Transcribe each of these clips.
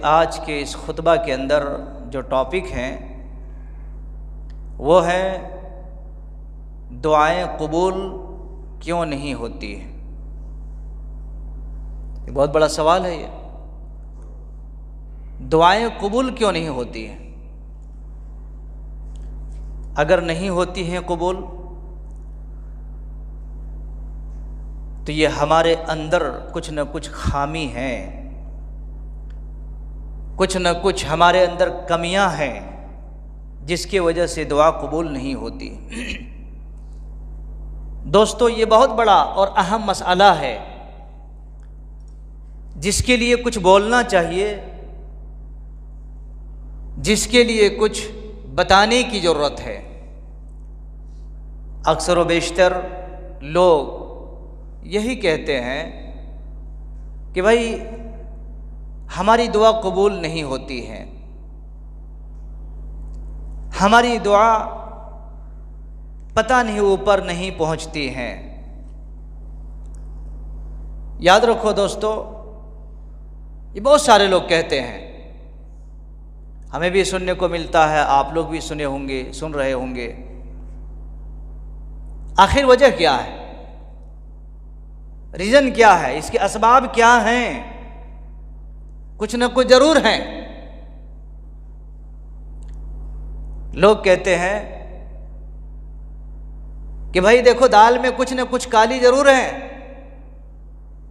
آج کے اس خطبہ کے اندر جو ٹاپک ہیں وہ ہے دعائیں قبول کیوں نہیں ہوتی ہیں۔ یہ بہت بڑا سوال ہے۔ یہ دعائیں قبول کیوں نہیں ہوتی ہیں؟ اگر نہیں ہوتی ہیں قبول تو یہ ہمارے اندر کچھ نہ کچھ خامی ہے، کچھ نہ کچھ ہمارے اندر کمیاں ہیں جس کی وجہ سے دعا قبول نہیں ہوتی۔ دوستو، یہ بہت بڑا اور اہم مسئلہ ہے جس کے لیے کچھ بولنا چاہیے، جس کے لیے کچھ بتانے کی ضرورت ہے۔ اکثر و بیشتر لوگ یہی کہتے ہیں کہ بھائی ہماری دعا قبول نہیں ہوتی ہے، ہماری دعا پتہ نہیں اوپر نہیں پہنچتی ہے۔ یاد رکھو دوستو، یہ بہت سارے لوگ کہتے ہیں، ہمیں بھی سننے کو ملتا ہے، آپ لوگ بھی سن رہے ہوں گے۔ آخر وجہ کیا ہے؟ ریزن کیا ہے؟ اس کے اسباب کیا ہیں؟ کچھ نہ کچھ ضرور ہیں۔ لوگ کہتے ہیں کہ بھائی دیکھو، دال میں کچھ نہ کچھ کالی ضرور ہے،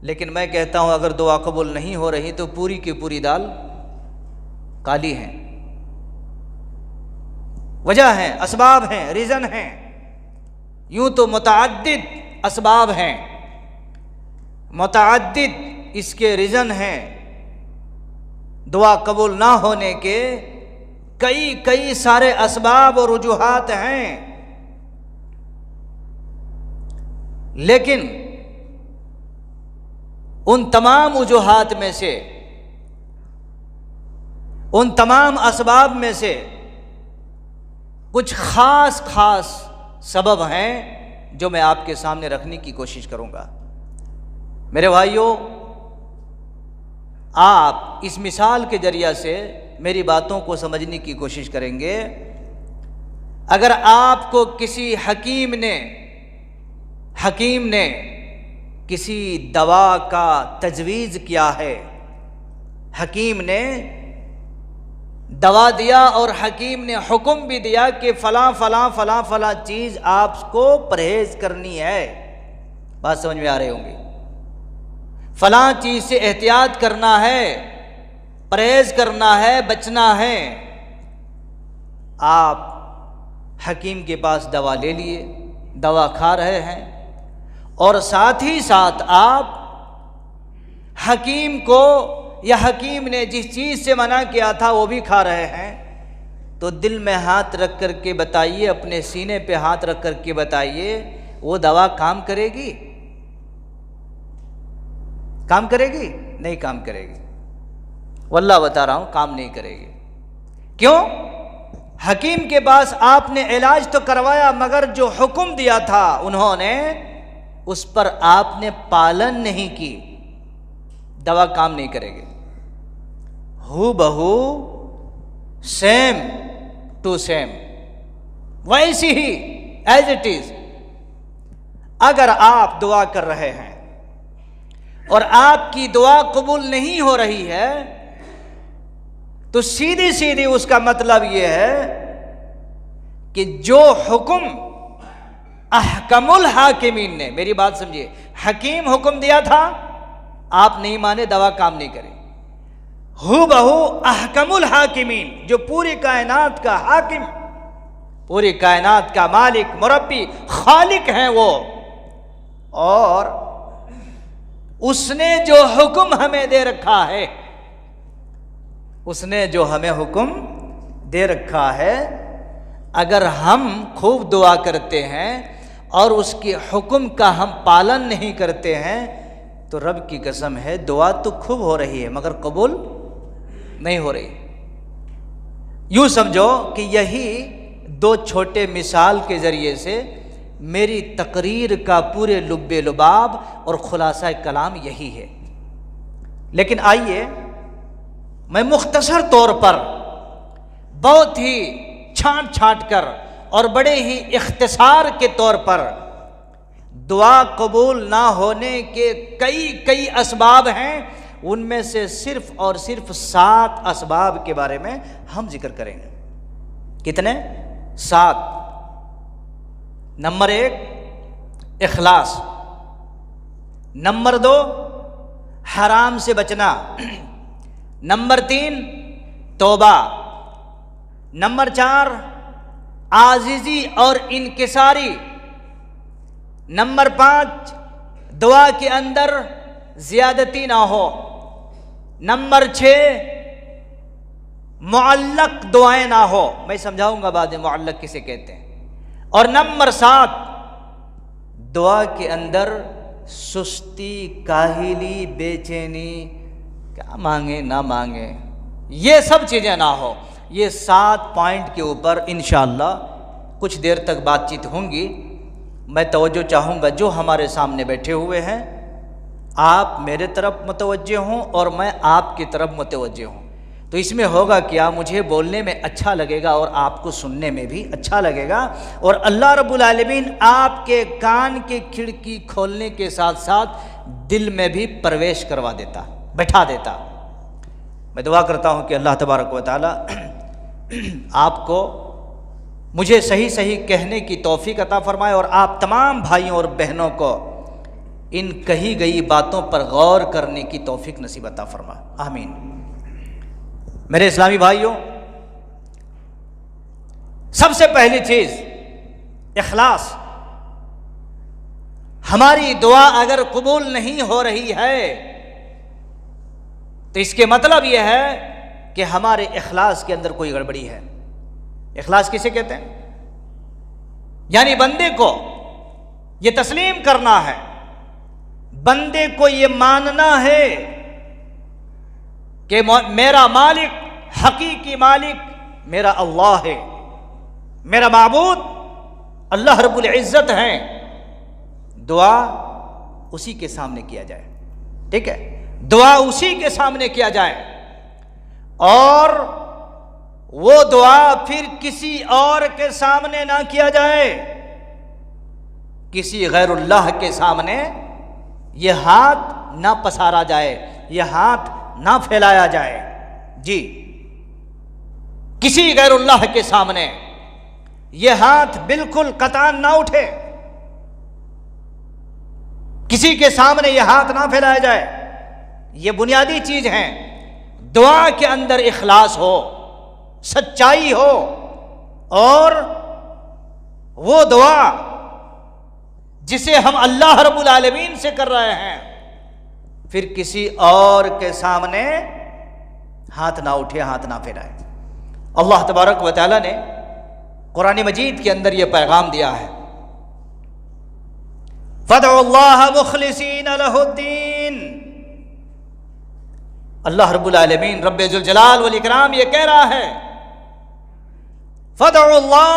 لیکن میں کہتا ہوں اگر دعا قبول نہیں ہو رہی تو پوری کی پوری دال کالی ہے۔ وجہ ہیں، اسباب ہیں، ریزن ہیں۔ یوں تو متعدد اسباب ہیں، متعدد اس کے ریزن ہیں۔ دعا قبول نہ ہونے کے کئی سارے اسباب اور وجوہات ہیں، لیکن ان تمام وجوہات میں سے، ان تمام اسباب میں سے کچھ خاص سبب ہیں جو میں آپ کے سامنے رکھنے کی کوشش کروں گا۔ میرے بھائیوں، آپ اس مثال کے ذریعہ سے میری باتوں کو سمجھنے کی کوشش کریں گے۔ اگر آپ کو کسی حکیم نے کسی دوا کا تجویز کیا ہے، حکیم نے دوا دیا اور حکیم نے حکم بھی دیا کہ فلاں چیز آپ کو پرہیز کرنی ہے، بات سمجھ میں آ رہی ہوں گی، فلاں چیز سے احتیاط کرنا ہے، پرہیز کرنا ہے، بچنا ہے۔ آپ حکیم کے پاس دوا لے لیے، دوا کھا رہے ہیں، اور ساتھ ہی ساتھ آپ حکیم کو یا حکیم نے جس چیز سے منع کیا تھا وہ بھی کھا رہے ہیں، تو دل میں ہاتھ رکھ کر کے بتائیے، اپنے سینے پہ ہاتھ رکھ کر کے بتائیے، وہ دوا کام کرے گی؟ کام کرے گی؟ نہیں کام کرے گی، واللہ بتا رہا ہوں، کام نہیں کرے گی۔ کیوں؟ حکیم کے پاس آپ نے علاج تو کروایا، مگر جو حکم دیا تھا انہوں نے اس پر آپ نے پالن نہیں کی، دوا کام نہیں کرے گی۔ ہو بہو، سیم ٹو سیم، ویسی ہی ایز اٹ از۔ اگر آپ دعا کر رہے ہیں اور آپ کی دعا قبول نہیں ہو رہی ہے تو سیدھی اس کا مطلب یہ ہے کہ جو حکم احکم الحاکمین نے، میری بات سمجھیے، حکیم حکم دیا تھا، آپ نہیں مانے، دوا کام نہیں کرے۔ ہو بہو احکم الحاکمین، جو پوری کائنات کا حاکم، پوری کائنات کا مالک، مربی، خالق ہیں وہ، اور اس نے جو حکم ہمیں دے رکھا ہے، اس نے جو ہمیں حکم دے رکھا ہے، اگر ہم خوب دعا کرتے ہیں اور اس کے حکم کا ہم پالن نہیں کرتے ہیں تو رب کی قسم ہے دعا تو خوب ہو رہی ہے مگر قبول نہیں ہو رہی۔ یوں سمجھو کہ یہی دو چھوٹے مثال کے ذریعے سے میری تقریر کا پورے لب لباب اور خلاصہ کلام یہی ہے۔ لیکن آئیے میں مختصر طور پر بہت ہی چھانٹ چھانٹ کر اور بڑے ہی اختصار کے طور پر دعا قبول نہ ہونے کے کئی اسباب ہیں، ان میں سے صرف اور صرف 7 اسباب کے بارے میں ہم ذکر کریں گے۔ کتنے؟ 7۔ نمبر 1 اخلاص، نمبر 2 حرام سے بچنا، نمبر 3 توبہ، نمبر 4 عاجزی اور انکساری، نمبر 5 دعا کے اندر زیادتی نہ ہو، نمبر 6 معلق دعائیں نہ ہو، میں سمجھاؤں گا بعد میں معلق کسے کہتے ہیں، اور نمبر 7 دعا کے اندر سستی، کاہلی، بے چینی، کیا مانگے نہ مانگے، یہ سب چیزیں نہ ہو۔ یہ 7 پوائنٹ کے اوپر انشاءاللہ کچھ دیر تک بات چیت ہوں گی۔ میں توجہ چاہوں گا جو ہمارے سامنے بیٹھے ہوئے ہیں، آپ میرے طرف متوجہ ہوں اور میں آپ کی طرف متوجہ ہوں، تو اس میں ہوگا کیا، مجھے بولنے میں اچھا لگے گا اور آپ کو سننے میں بھی اچھا لگے گا، اور اللہ رب العالمین آپ کے کان کی کھڑکی کھولنے کے ساتھ ساتھ دل میں بھی پرویش کروا دیتا، بٹھا دیتا۔ میں دعا کرتا ہوں کہ اللہ تبارک و تعالی آپ کو مجھے صحیح کہنے کی توفیق عطا فرمائے، اور آپ تمام بھائیوں اور بہنوں کو ان کہی گئی باتوں پر غور کرنے کی توفیق نصیب عطا فرمائے، آمین۔ میرے اسلامی بھائیوں، سب سے پہلی چیز اخلاص۔ ہماری دعا اگر قبول نہیں ہو رہی ہے تو اس کے مطلب یہ ہے کہ ہمارے اخلاص کے اندر کوئی گڑبڑی ہے۔ اخلاص کسے کہتے ہیں؟ یعنی بندے کو یہ تسلیم کرنا ہے، بندے کو یہ ماننا ہے کہ میرا مالک، حقیقی مالک میرا اللہ ہے، میرا معبود اللہ رب العزت ہے۔ دعا اسی کے سامنے کیا جائے، ٹھیک ہے؟ دعا اسی کے سامنے کیا جائے، اور وہ دعا پھر کسی اور کے سامنے نہ کیا جائے، کسی غیر اللہ کے سامنے یہ ہاتھ نہ پسارا جائے، یہ ہاتھ نہ پھیلایا جائے، جی، کسی غیر اللہ کے سامنے یہ ہاتھ بالکل قطعاً نہ اٹھے، کسی کے سامنے یہ ہاتھ نہ پھیلایا جائے۔ یہ بنیادی چیز ہے۔ دعا کے اندر اخلاص ہو، سچائی ہو، اور وہ دعا جسے ہم اللہ رب العالمین سے کر رہے ہیں پھر کسی اور کے سامنے ہاتھ نہ اٹھے، ہاتھ نہ پھیلائے۔ اللہ تبارک و تعالی نے قرآن مجید کے اندر یہ پیغام دیا ہے، فَادْعُوا اللَّهَ مُخْلِصِينَ لَهُ الدِّينَ۔ اللہ رب العالمین رب ذوالجلال والاکرام یہ کہہ رہا ہے، فَادْعُوا اللَّهَ،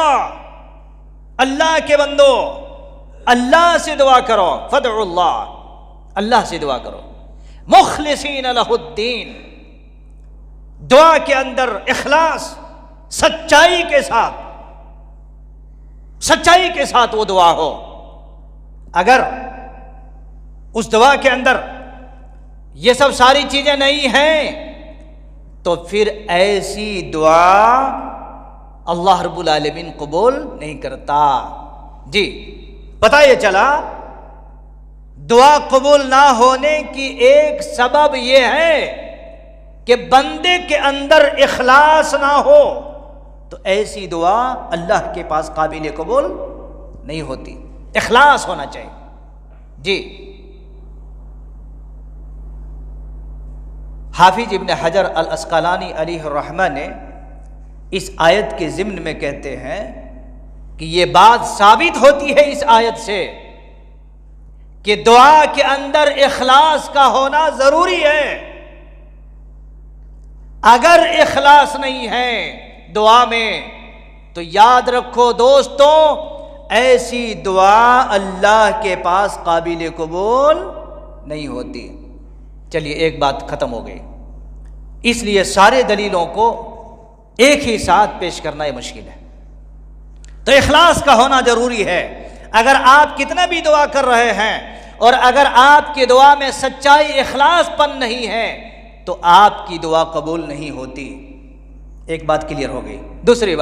اللہ کے بندو اللہ سے دعا کرو، فَادْعُوا اللَّهَ، اللہ سے دعا کرو، مخلصین لہ الدین، دعا کے اندر اخلاص، سچائی کے ساتھ وہ دعا ہو۔ اگر اس دعا کے اندر یہ سب ساری چیزیں نہیں ہیں تو پھر ایسی دعا اللہ رب العالمین قبول نہیں کرتا۔ جی، پتہ یہ چلا دعا قبول نہ ہونے کی ایک سبب یہ ہے کہ بندے کے اندر اخلاص نہ ہو، تو ایسی دعا اللہ کے پاس قابل قبول نہیں ہوتی۔ اخلاص ہونا چاہیے۔ جی، حافظ ابن حجر العسقلانی علیہ الرحمہ نے اس آیت کے ضمن میں کہتے ہیں کہ یہ بات ثابت ہوتی ہے اس آیت سے کہ دعا کے اندر اخلاص کا ہونا ضروری ہے۔ اگر اخلاص نہیں ہے دعا میں تو یاد رکھو دوستو، ایسی دعا اللہ کے پاس قابل قبول نہیں ہوتی۔ چلیے ایک بات ختم ہو گئی۔ اس لیے سارے دلیلوں کو ایک ہی ساتھ پیش کرنا یہ مشکل ہے. تو اخلاص کا ہونا ضروری ہے. اگر آپ کتنا بھی دعا کر رہے ہیں اور اگر آپ کی دعا میں سچائی اخلاص پن نہیں ہے تو آپ کی دعا قبول نہیں ہوتی. ایک بات کلیئر ہو گئی. دوسری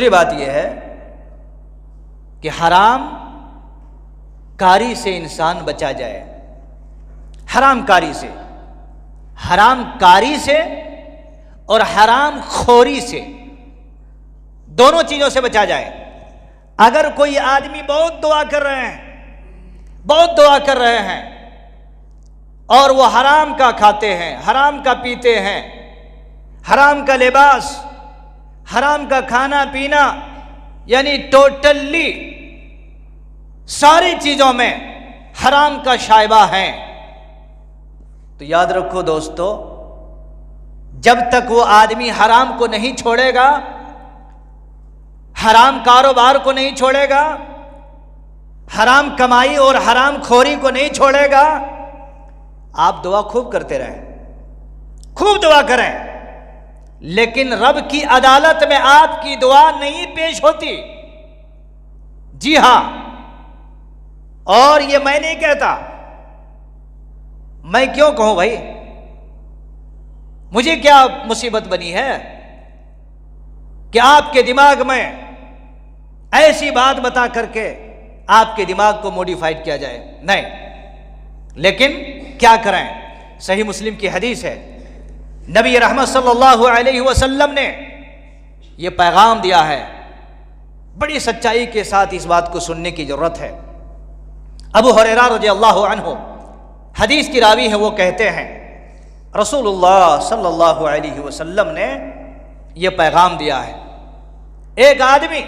بات یہ ہے کہ حرام کاری سے انسان بچا جائے. حرام کاری سے اور حرام خوری سے، دونوں چیزوں سے بچا جائے. اگر کوئی آدمی بہت دعا کر رہے ہیں اور وہ حرام کا کھاتے ہیں، حرام کا پیتے ہیں، حرام کا لباس، حرام کا کھانا پینا، یعنی ٹوٹلی ساری چیزوں میں حرام کا شائبہ ہے، تو یاد رکھو دوستو، جب تک وہ آدمی حرام کو نہیں چھوڑے گا، حرام کاروبار کو نہیں چھوڑے گا، حرام کمائی اور حرام خوری کو نہیں چھوڑے گا، آپ دعا خوب کرتے رہیں، خوب دعا کریں، لیکن رب کی عدالت میں آپ کی دعا نہیں پیش ہوتی. جی ہاں، اور یہ میں نہیں کہتا، میں کیوں کہوں بھائی، مجھے کیا مصیبت بنی ہے کہ آپ کے دماغ میں ایسی بات بتا کر کے آپ کے دماغ کو موڈیفائڈ کیا جائے. نہیں، لیکن کیا کریں، صحیح مسلم کی حدیث ہے، نبی رحمت صلی اللہ علیہ وسلم نے یہ پیغام دیا ہے. بڑی سچائی کے ساتھ اس بات کو سننے کی ضرورت ہے. ابو ہریرہ رضی اللہ عنہ حدیث کی راوی ہے، وہ کہتے ہیں رسول اللہ صلی اللہ علیہ وسلم نے یہ پیغام دیا ہے. ایک آدمی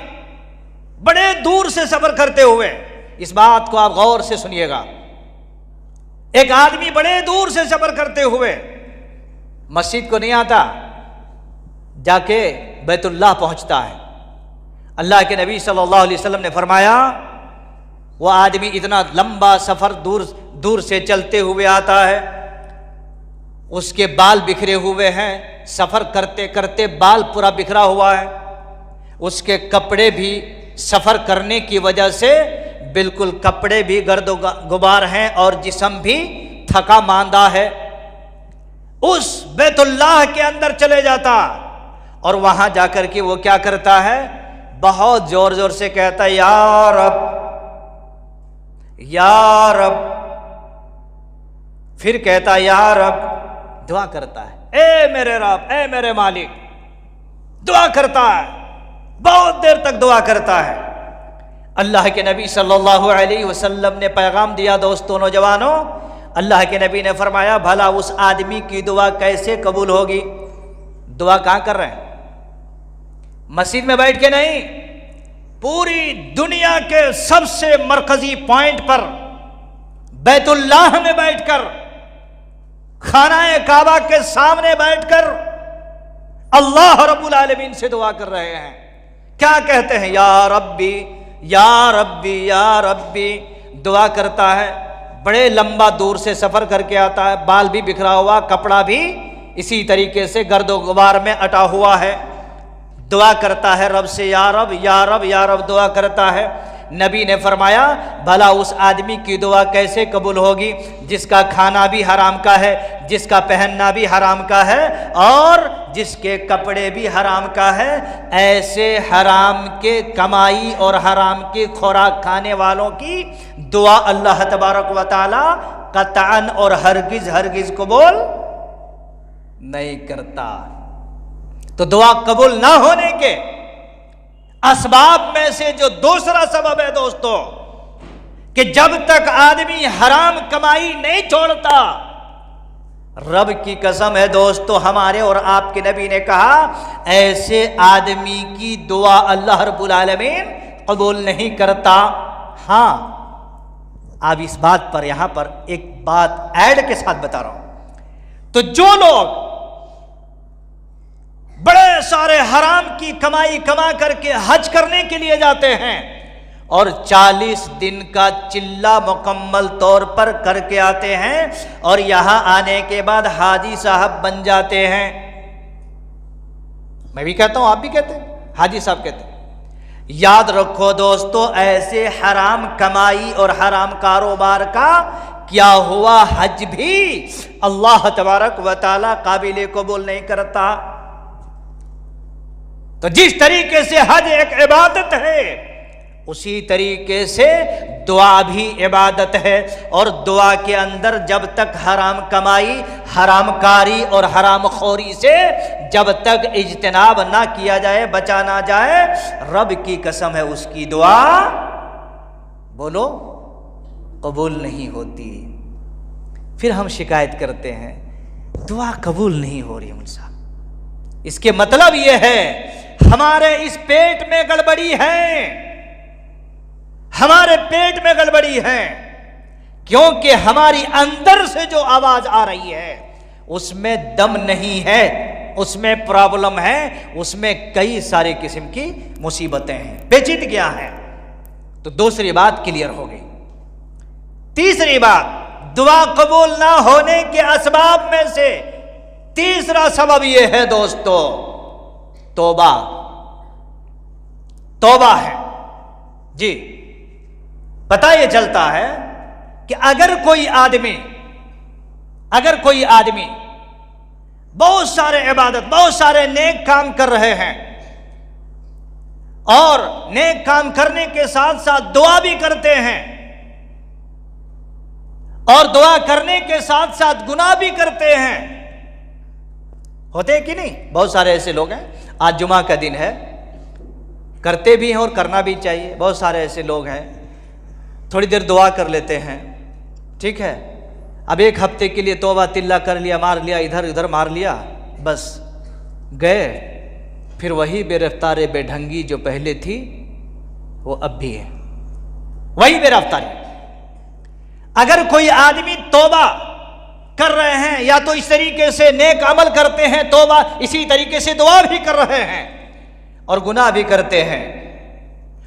بڑے دور سے سفر کرتے ہوئے، اس بات کو آپ غور سے سنیے گا، ایک آدمی بڑے دور سے سفر کرتے ہوئے مسجد کو نہیں آتا، جا کے بیت اللہ پہنچتا ہے. اللہ کے نبی صلی اللہ علیہ وسلم نے فرمایا، وہ آدمی اتنا لمبا سفر دور سے چلتے ہوئے آتا ہے، اس کے بال بکھرے ہوئے ہیں، سفر کرتے کرتے بال پورا بکھرا ہوا ہے، اس کے کپڑے بھی سفر کرنے کی وجہ سے بالکل کپڑے بھی گرد و غبار ہیں اور جسم بھی تھکا ماندہ ہے. اس بیت اللہ کے اندر چلے جاتا اور وہاں جا کر کے وہ کیا کرتا ہے، بہت زور زور سے کہتا ہے، یا رب یا رب، پھر کہتا ہے یا رب، دعا کرتا ہے، اے میرے رب، اے میرے مالک، دعا کرتا ہے، بہت دیر تک دعا کرتا ہے. اللہ کے نبی صلی اللہ علیہ وسلم نے پیغام دیا. دوستوں، نوجوانوں، اللہ کے نبی نے فرمایا، بھلا اس آدمی کی دعا کیسے قبول ہوگی؟ دعا کہاں کر رہے ہیں؟ مسجد میں بیٹھ کے نہیں، پوری دنیا کے سب سے مرکزی پوائنٹ پر بیت اللہ میں بیٹھ کر، خانہ کعبہ کے سامنے بیٹھ کر اللہ رب العالمین سے دعا کر رہے ہیں. کیا کہتے ہیں؟ یا ربی یا ربی یا ربی. دعا کرتا ہے، بڑے لمبا دور سے سفر کر کے آتا ہے، بال بھی بکھرا ہوا، کپڑا بھی اسی طریقے سے گرد و غبار میں اٹا ہوا ہے. دعا کرتا ہے رب سے، یا رب یا رب یا رب دعا کرتا ہے. نبی نے فرمایا، بھلا اس آدمی کی دعا کیسے قبول ہوگی جس کا کھانا بھی حرام کا ہے، جس کا پہننا بھی حرام کا ہے اور جس کے کپڑے بھی حرام کا ہے. ایسے حرام کے کمائی اور حرام کی خوراک کھانے والوں کی دعا اللہ تبارک و تعالی قطعاً اور ہرگز قبول نہیں کرتا. تو دعا قبول نہ ہونے کے اسباب میں سے جو دوسرا سبب ہے دوستو، کہ جب تک آدمی حرام کمائی نہیں چھوڑتا، رب کی قسم ہے دوستو، ہمارے اور آپ کے نبی نے کہا ایسے آدمی کی دعا اللہ رب العالمین قبول نہیں کرتا. ہاں، اب اس بات پر یہاں پر ایک بات ایڈ کے ساتھ بتا رہا ہوں. تو جو لوگ بڑے سارے حرام کی کمائی کما کر کے حج کرنے کے لیے جاتے ہیں اور 40 دن کا چلہ مکمل طور پر کر کے آتے ہیں اور یہاں آنے کے بعد حاجی صاحب بن جاتے ہیں. میں بھی کہتا ہوں، آپ بھی کہتے ہیں، حاجی صاحب کہتے ہیں. یاد رکھو دوستو، ایسے حرام کمائی اور حرام کاروبار کا کیا ہوا حج بھی اللہ تبارک و تعالی قابل قبول نہیں کرتا. تو جس طریقے سے حج ایک عبادت ہے، اسی طریقے سے دعا بھی عبادت ہے. اور دعا کے اندر جب تک حرام کمائی، حرام کاری اور حرام خوری سے جب تک اجتناب نہ کیا جائے، بچا نہ جائے، رب کی قسم ہے اس کی دعا بولو قبول نہیں ہوتی. پھر ہم شکایت کرتے ہیں دعا قبول نہیں ہو رہی. مول صاحب، اس کے مطلب یہ ہے ہمارے اس پیٹ میں گڑبڑی ہے، ہمارے پیٹ میں گڑبڑی ہے، کیونکہ ہماری اندر سے جو آواز آ رہی ہے اس میں دم نہیں ہے، اس میں پرابلم ہے، اس میں کئی سارے قسم کی مصیبتیں ہیں، پیچیدگیاں ہیں. تو دوسری بات کلیئر ہو گئی. تیسری بات، دعا قبول نہ ہونے کے اسباب میں سے تیسرا سبب یہ ہے دوستو، توبہ. توبہ ہے. جی پتہ یہ چلتا ہے کہ اگر کوئی آدمی بہت سارے عبادت، بہت سارے نیک کام کر رہے ہیں اور نیک کام کرنے کے ساتھ ساتھ دعا بھی کرتے ہیں اور دعا کرنے کے ساتھ ساتھ گناہ بھی کرتے ہیں، ہوتے کہ نہیں؟ بہت سارے ایسے لوگ ہیں، آج جمعہ کا دن ہے، کرتے بھی ہیں اور کرنا بھی چاہیے. بہت سارے ایسے لوگ ہیں تھوڑی دیر دعا کر لیتے ہیں، ٹھیک ہے، اب ایک ہفتے کے لیے توبہ تلہ کر لیا، مار لیا، ادھر ادھر مار لیا، بس گئے. پھر وہی بے رفتار بے ڈھنگی جو پہلے تھی وہ اب بھی ہے، وہی بے رفتاری. اگر کوئی آدمی توبہ کر رہے ہیں یا تو اس طریقے سے نیک عمل کرتے ہیں، توبہ اسی طریقے سے دعا بھی کر رہے ہیں اور گناہ بھی کرتے ہیں،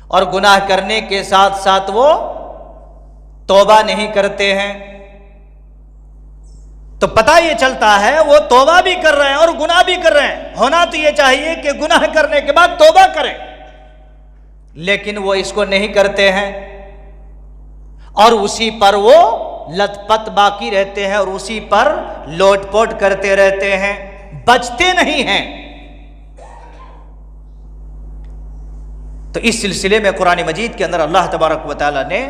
اور گناہ کرنے کے ساتھ ساتھ وہ توبہ نہیں کرتے ہیں، تو پتہ یہ چلتا ہے وہ توبہ بھی کر رہے ہیں اور گناہ بھی کر رہے ہیں. ہونا تو یہ چاہیے کہ گناہ کرنے کے بعد توبہ کریں، لیکن وہ اس کو نہیں کرتے ہیں اور اسی پر وہ لت پت باقی رہتے ہیں اور اسی پر لوٹ پوٹ کرتے رہتے ہیں، بچتے نہیں ہیں. تو اس سلسلے میں قرآن مجید کے اندر اللہ تبارک و تعالی نے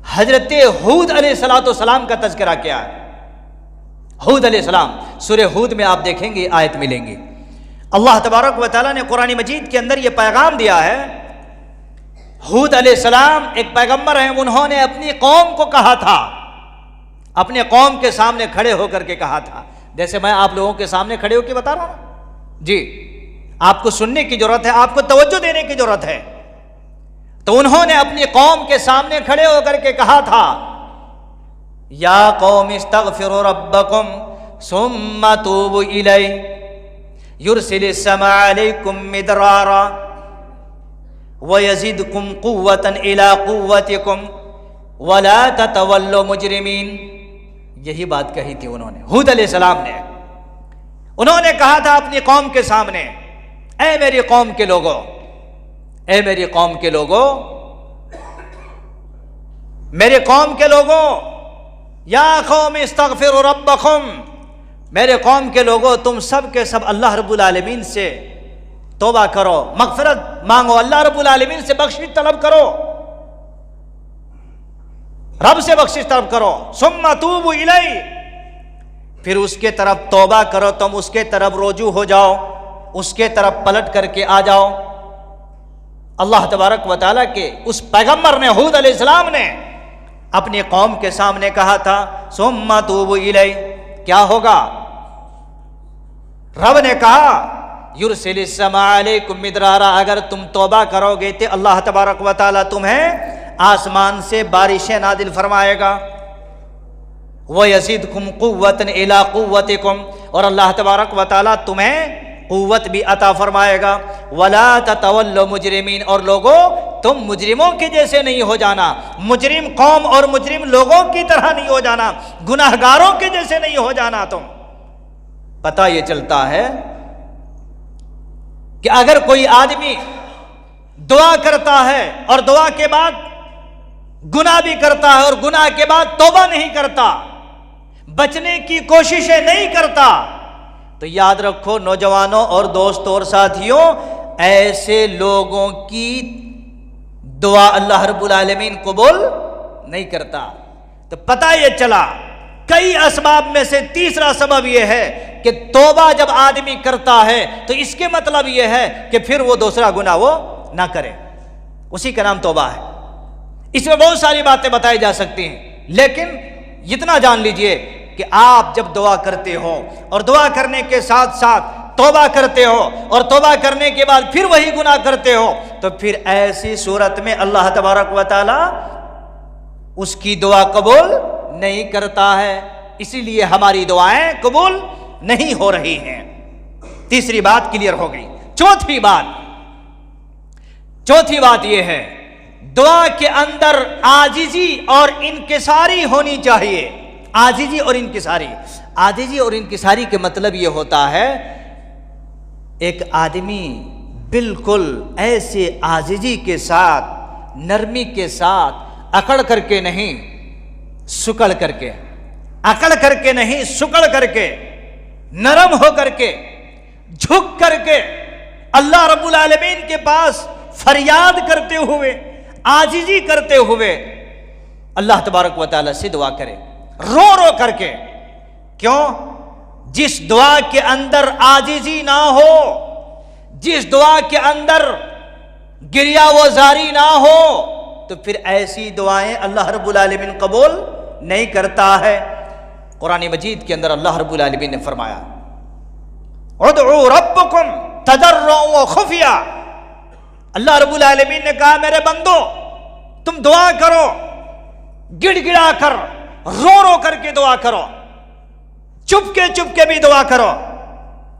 حضرت ہود علیہ السلام کا تذکرہ کیا ہے. ہود علیہ السلام، سورہ ہود میں آپ دیکھیں گے آیت ملیں گی. اللہ تبارک و تعالی نے قرآن مجید کے اندر یہ پیغام دیا ہے. ہود علیہ السلام ایک پیغمبر ہیں، انہوں نے اپنی قوم کو کہا تھا، اپنے قوم کے سامنے کھڑے ہو کر کے کہا تھا، جیسے میں آپ لوگوں کے سامنے کھڑے ہو کے بتا رہا ہوں جی، آپ کو سننے کی ضرورت ہے، آپ کو توجہ دینے کی ضرورت ہے. تو انہوں نے اپنی قوم کے سامنے کھڑے ہو کر کے کہا تھا، یا قوم استغفروا ربکم ثم توبوا الیہ یرسل السماء علیکم مدرارا وَيَزِدْكُمْ قُوَّةً إِلَىٰ قُوَّتِكُمْ وَلَا تَتَوَلُّوا مُجْرِمِينَ. یہی بات کہی تھی انہوں نے، ہود علیہ السلام نے. انہوں نے کہا تھا اپنی قوم کے سامنے، اے میری قوم کے لوگوں، اے میری قوم کے لوگوں، میرے قوم کے لوگوں، یا قوم استغفروا ربکم، میرے قوم کے لوگوں، تم سب کے سب اللہ رب العالمین سے توبہ کرو، مغفرت مانگو، اللہ رب العالمین سے بخشش طلب کرو، رب سے بخشش طلب کرو. ثم توبوا الیہ، پھر اس کے طرف توبہ کرو، تم اس کے طرف رجوع ہو جاؤ، اس کے طرف پلٹ کر کے آ جاؤ. اللہ تبارک و تعالیٰ کے اس پیغمبر نے، ہود علیہ السلام نے اپنی قوم کے سامنے کہا تھا ثم توبوا الیہ. کیا ہوگا؟ رب نے کہا یرسل السماء علیکم مدرارا، اگر تم توبہ کرو گے تو اللہ تبارک و تعالیٰ تمہیں آسمان سے بارشیں نازل فرمائے گا. وَيَزِدْكُمْ قُوَّةً إِلَىٰ قُوَّتِكُمْ، اور اللہ تبارک و تعالیٰ تمہیں قوت بھی عطا فرمائے گا. وَلَا تَتَوَلُّوا مُجْرِمِينَ، اور لوگوں تم مجرموں کے جیسے نہیں ہو جانا، مجرم قوم اور مجرم لوگوں کی طرح نہیں ہو جانا، گناہگاروں کے جیسے نہیں ہو جانا تم۔ پتہ یہ چلتا ہے کہ اگر کوئی آدمی دعا کرتا ہے اور دعا کے بعد گناہ بھی کرتا ہے اور گناہ کے بعد توبہ نہیں کرتا، بچنے کی کوششیں نہیں کرتا، تو یاد رکھو نوجوانوں اور دوستوں اور ساتھیوں، ایسے لوگوں کی دعا اللہ رب العالمین قبول نہیں کرتا۔ تو پتہ یہ چلا کئی اسباب میں سے تیسرا سبب یہ ہے کہ توبہ جب آدمی کرتا ہے تو اس کے مطلب یہ ہے کہ پھر وہ دوسرا گناہ وہ نہ کرے، اسی کا نام توبہ ہے۔ اس میں بہت ساری باتیں بتائی جا سکتی ہیں، لیکن اتنا جان لیجئے کہ آپ جب دعا کرتے ہو اور دعا کرنے کے ساتھ ساتھ توبہ کرتے ہو اور توبہ کرنے کے بعد پھر وہی گناہ کرتے ہو، تو پھر ایسی صورت میں اللہ تبارک و تعالی اس کی دعا قبول نہیں کرتا ہے، اسی لیے ہماری دعائیں قبول نہیں ہو رہی ہیں۔ تیسری بات کلیئر ہو گئی۔ چوتھی بات یہ ہے، دعا کے اندر عاجزی اور انکساری ہونی چاہیے۔ عاجزی اور انکساری کے مطلب یہ ہوتا ہے ایک آدمی بالکل ایسے عاجزی کے ساتھ، نرمی کے ساتھ، اکڑ کر کے نہیں، سکڑ کر کے، اکڑ کر کے نہیں، سکڑ کر کے، نرم ہو کر کے، جھک کر کے اللہ رب العالمین کے پاس فریاد کرتے ہوئے، عاجزی کرتے ہوئے اللہ تبارک و تعالی سے دعا کرے، رو رو کر کے۔ کیوں؟ جس دعا کے اندر عاجزی نہ ہو، جس دعا کے اندر گریہ و زاری نہ ہو، تو پھر ایسی دعائیں اللہ رب العالمین قبول نہیں کرتا ہے۔ قرآن مجید کے اندر اللہ رب العالمین نے فرمایا ادعوا ربکم تضرعا وخفیا، اللہ رب العالمین نے کہا میرے بندو تم دعا کرو، گڑ گڑا کر، رو رو کر کے دعا کرو، چپ کے بھی دعا کرو۔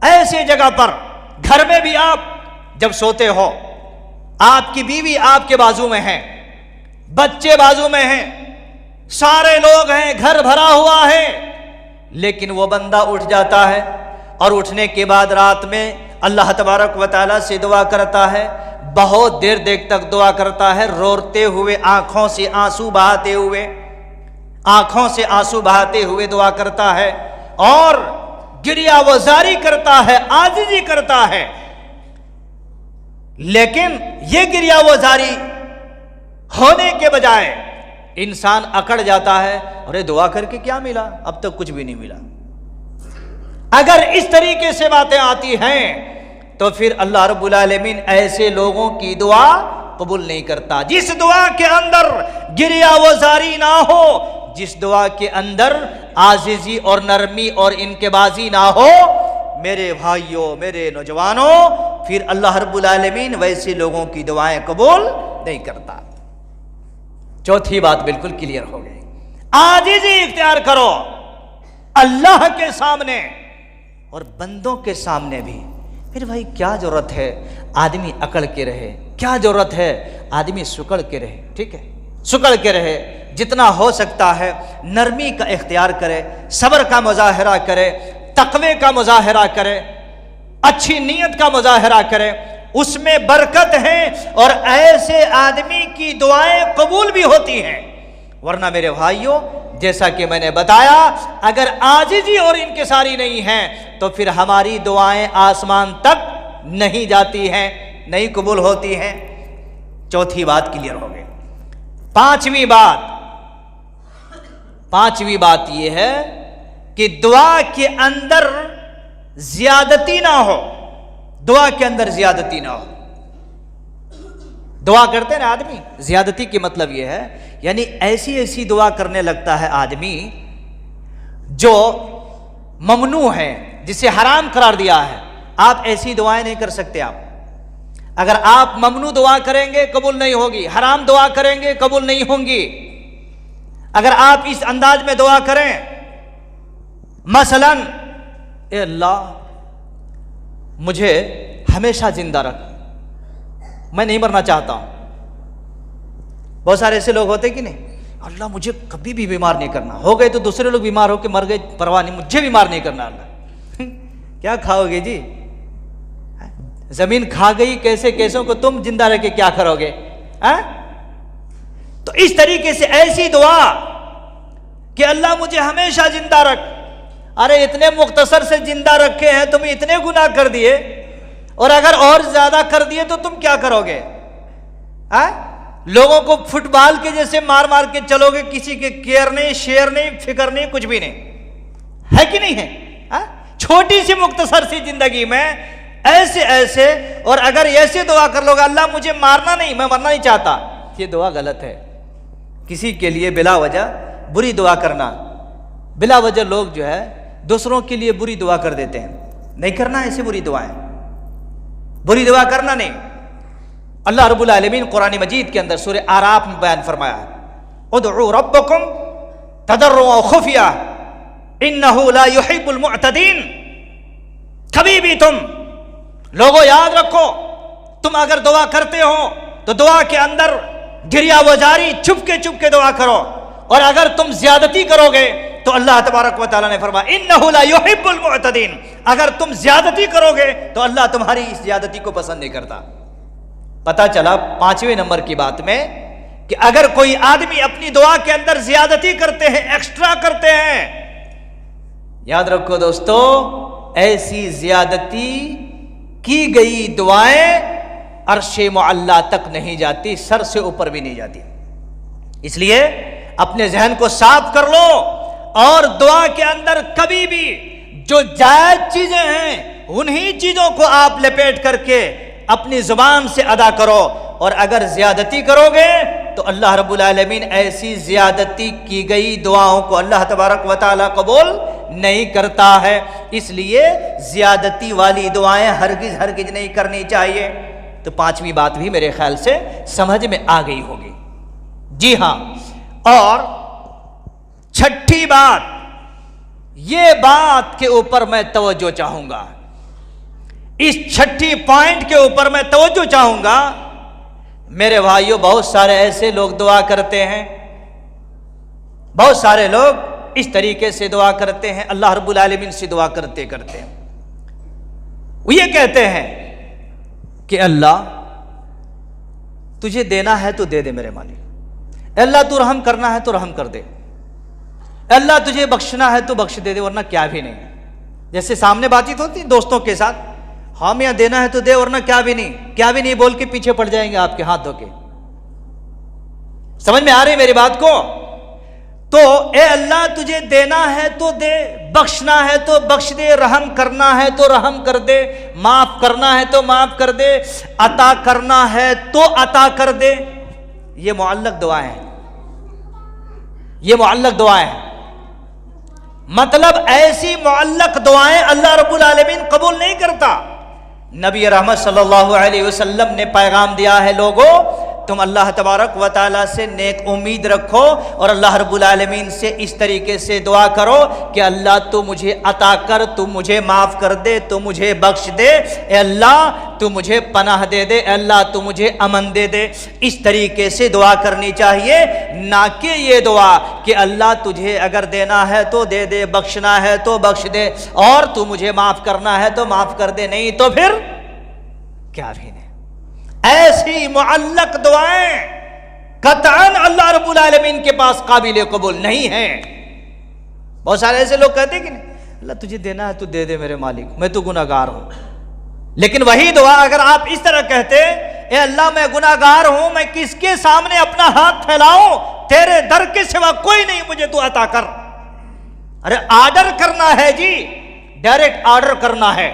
ایسی جگہ پر گھر میں بھی آپ جب سوتے ہو، آپ کی بیوی آپ کے بازو میں ہے، بچے بازو میں ہیں، سارے لوگ ہیں، گھر بھرا ہوا ہے، لیکن وہ بندہ اٹھ جاتا ہے اور اٹھنے کے بعد رات میں اللہ تبارک و تعالیٰ سے دعا کرتا ہے، بہت دیر تک دعا کرتا ہے، روتے ہوئے، آنکھوں سے آنسو بہاتے ہوئے دعا کرتا ہے اور گریہ وزاری کرتا ہے، عاجزی کرتا ہے۔ لیکن یہ گریہ وزاری ہونے کے بجائے انسان اکڑ جاتا ہے، ارے دعا کر کے کیا ملا، اب تک کچھ بھی نہیں ملا۔ اگر اس طریقے سے باتیں آتی ہیں تو پھر اللہ رب العالمین ایسے لوگوں کی دعا قبول نہیں کرتا۔ جس دعا کے اندر گریہ وزاری نہ ہو، جس دعا کے اندر عاجزی اور نرمی اور انکبازی نہ ہو، میرے بھائیوں، میرے نوجوانوں، پھر اللہ رب العالمین ویسے لوگوں کی دعائیں قبول نہیں کرتا۔ چوتھی بات بالکل کلیئر ہو گئی، عاجزی اختیار کرو اللہ کے سامنے اور بندوں کے سامنے بھی۔ پھر بھائی کیا ضرورت ہے آدمی اکڑ کے رہے، کیا ضرورت ہے آدمی سکڑ کے رہے؟ ٹھیک ہے، سکڑ کے رہے، جتنا ہو سکتا ہے نرمی کا اختیار کرے، صبر کا مظاہرہ کرے، تقوی کا مظاہرہ کرے، اچھی نیت کا مظاہرہ کرے، اس میں برکت ہے اور ایسے آدمی کی دعائیں قبول بھی ہوتی ہیں۔ ورنہ میرے بھائیوں، جیسا کہ میں نے بتایا، اگر عاجزی اور انکساری نہیں ہے تو پھر ہماری دعائیں آسمان تک نہیں جاتی ہیں، نہیں قبول ہوتی ہیں۔ چوتھی بات کلیئر ہو گئی۔ پانچویں بات یہ ہے کہ دعا کے اندر زیادتی نہ ہو، دعا کے اندر زیادتی نہ ہو۔ دعا کرتے ہیں نا آدمی، زیادتی کے مطلب یہ ہے یعنی ایسی دعا کرنے لگتا ہے آدمی جو ممنوع ہے، جسے حرام قرار دیا ہے۔ آپ ایسی دعائیں نہیں کر سکتے۔ آپ اگر آپ ممنوع دعا کریں گے قبول نہیں ہوگی، حرام دعا کریں گے قبول نہیں ہوں گی۔ اگر آپ اس انداز میں دعا کریں، مثلا اے اللہ مجھے ہمیشہ زندہ رکھ، میں نہیں مرنا چاہتا ہوں، بہت سارے ایسے لوگ ہوتے کہ نہیں، اللہ مجھے کبھی بھی بیمار نہیں کرنا، ہو گئے تو دوسرے لوگ بیمار ہو کے مر گئے پرواہ نہیں، مجھے بیمار نہیں کرنا اللہ۔ کیا کھاؤ گے جی؟ زمین کھا گئی کیسے کیسوں کو، تم زندہ رہ کے کیا کرو گے؟ تو اس طریقے سے ایسی دعا کہ اللہ مجھے ہمیشہ زندہ رکھ، ارے اتنے مختصر سے زندہ رکھے ہیں، تم اتنے گناہ کر دیے، اور اگر اور زیادہ کر دیے تو تم کیا کرو گے؟ لوگوں کو فٹ بال کے جیسے مار مار کے چلو گے، کسی کے کیئر نہیں، شیئر نہیں، فکر نہیں، کچھ بھی نہیں ہے کہ نہیں ہے؟ چھوٹی سی مختصر سی زندگی میں ایسے اور اگر ایسے دعا کر لو گے اللہ مجھے مارنا نہیں، میں مرنا نہیں چاہتا، یہ دعا غلط ہے۔ کسی کے لیے بلا وجہ بری دعا کرنا، بلا وجہ لوگ جو ہے دوسروں کے لیے بری دعا کر دیتے ہیں، نہیں کرنا ایسی بری دعائیں، بری دعا کرنا نہیں۔ اللہ رب العالمین قرآن مجید کے اندر سورہ اعراف میں بیان فرمایا ہے، ادعوا ربکم تضرعا وخفیا انہ لا یحب المعتدین۔ کبھی بھی تم لوگوں یاد رکھو، تم اگر دعا کرتے ہو تو دعا کے اندر گریہ وزاری چھپ کے دعا کرو، اور اگر تم زیادتی کرو گے تو اللہ تبارک و تعالیٰ نے فرمایا انہ لا یحب المعتدین، اگر تم زیادتی کرو گے تو اللہ تمہاری اس زیادتی کو پسند نہیں کرتا۔ پتہ چلا 5ویں نمبر کی بات میں کہ اگر کوئی آدمی اپنی دعا کے اندر زیادتی کرتے ہیں، ایکسٹرا کرتے ہیں، یاد رکھو دوستو، ایسی زیادتی کی گئی دعائیں عرش معلیٰ تک نہیں جاتی، سر سے اوپر بھی نہیں جاتی۔ اس لیے اپنے ذہن کو صاف کر لو، اور دعا کے اندر کبھی بھی جو جائز چیزیں ہیں انہی چیزوں کو آپ لپیٹ کر کے اپنی زبان سے ادا کرو، اور اگر زیادتی کرو گے تو اللہ رب العالمین ایسی زیادتی کی گئی دعاؤں کو اللہ تبارک و تعالیٰ قبول نہیں کرتا ہے۔ اس لیے زیادتی والی دعائیں ہرگز نہیں کرنی چاہیے۔ تو 5ویں بات بھی میرے خیال سے سمجھ میں آ گئی ہوگی۔ جی ہاں، اور 6ٹھی بات، یہ بات کے اوپر میں توجہ چاہوں گا، اس 6ٹھی پوائنٹ کے اوپر میں توجہ چاہوں گا۔ میرے بھائیوں، بہت سارے ایسے لوگ دعا کرتے ہیں، بہت سارے لوگ اس طریقے سے دعا کرتے ہیں، اللہ رب العالمین سے دعا کرتے ہیں، وہ یہ کہتے ہیں کہ اللہ تجھے دینا ہے تو دے دے میرے مالک، اللہ تو رحم کرنا ہے تو رحم کر دے، اللہ تجھے بخشنا ہے تو بخش دے دے، ورنہ کیا بھی نہیں۔ جیسے سامنے بات چیت ہوتی دوستوں کے ساتھ، ہاں میاں دینا ہے تو دے، ورنہ کیا بھی نہیں بول کے پیچھے پڑ جائیں گے آپ کے ہاتھ دھو کے۔ سمجھ میں آ رہی میری بات کو؟ تو اے اللہ تجھے دینا ہے تو دے، بخشنا ہے تو بخش دے، رحم کرنا ہے تو رحم کر دے، معاف کرنا ہے تو معاف کر دے، عطا کرنا ہے تو عطا کر دے۔ یہ معلق دعائیں ہیں، یہ معلق دعائیں ہیں۔ مطلب ایسی معلق دعائیں اللہ رب العالمین قبول نہیں کرتا۔ نبی رحمت صلی اللہ علیہ وسلم نے پیغام دیا ہے، لوگوں تم اللہ تبارک و تعالیٰ سے نیک امید رکھو، اور اللہ رب العالمین سے اس طریقے سے دعا کرو کہ اللہ تو مجھے عطا کر، تو مجھے معاف کر دے، تو مجھے بخش دے، اے اللہ تو مجھے پناہ دے دے، اے اللہ تو مجھے امن دے دے۔ اس طریقے سے دعا کرنی چاہیے، نہ کہ یہ دعا کہ اللہ تجھے اگر دینا ہے تو دے دے، بخشنا ہے تو بخش دے، اور تو مجھے معاف کرنا ہے تو معاف کر دے، نہیں تو پھر کیا بھی نہیں۔ ایسی معلق دعائیں قطعاً اللہ رب العالمین کے پاس قابل قبول نہیں ہیں۔ بہت سارے ایسے لوگ کہتے ہیں کہ نہیں اللہ تجھے دینا ہے تو دے دے میرے مالک، میں تو گناہ گار ہوں، لیکن وہی دعا اگر آپ اس طرح کہتے اے اللہ میں گناہ گار ہوں، میں کس کے سامنے اپنا ہاتھ پھیلاؤں، تیرے در کے سوا کوئی نہیں، مجھے تو عطا کر۔ ارے آرڈر کرنا ہے جی، ڈائریکٹ آرڈر کرنا ہے،